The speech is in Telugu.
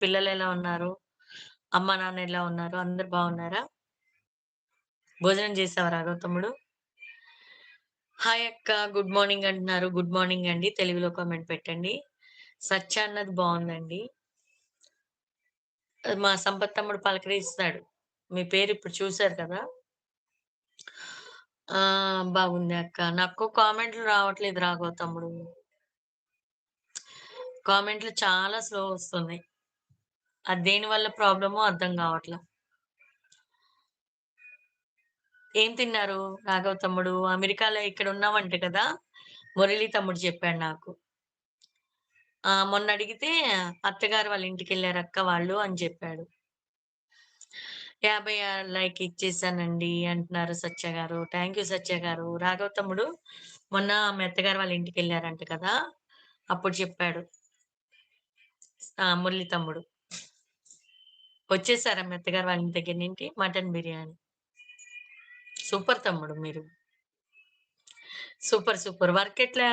పిల్లలెలా ఉన్నారు? అమ్మ, నాన్న ఎలా ఉన్నారు? అందరూ బాగున్నారా? భోజనం చేసావా రాఘవ తమ్ముడు? హాయ్ అక్క. గుడ్ మార్నింగ్ అంటున్నారు. గుడ్ మార్నింగ్ అండి. తెలుగులో కామెంట్ పెట్టండి. సత్య అన్నది బావుందండి. మా సంపత్ తమ్ముడు పలకరిస్తున్నాడు. మీ పేరు ఇప్పుడు చూసారు కదా! ఆ! బాగుంది అక్క. నాకు కామెంట్‌లు రావట్లేదు రాఘవ తమ్ముడు. కామెంట్‌లు చాలా స్లో వస్తున్నాయి. అది దేనివల్ల ప్రాబ్లమో అర్థం కావట్ల. ఏం తిన్నారు రాఘవ తమ్ముడు? అమెరికాలో ఇక్కడ ఉన్నావంట కదా! మురళి తమ్ముడు చెప్పాడు నాకు. మొన్న అడిగితే అత్తగారు వాళ్ళ ఇంటికెళ్లారక్క వాళ్ళు అని చెప్పాడు. 56 లైక్ ఇచ్చేసానండి అంటున్నారు సత్య గారు. థాంక్ యూ సత్య గారు. రాఘవ తమ్ముడు మొన్న మీ అత్తగారు వాళ్ళ ఇంటికెళ్లారంట కదా! అప్పుడు చెప్పాడు. మురళి తమ్ముడు. వచ్చేసారా మీ అత్తగారు వాళ్ళ ఇంటి దగ్గర నుండి మటన్ బిర్యానీ. సూపర్ తమ్ముడు మీరు. సూపర్. సూపర్. వర్క్ ఎట్లా?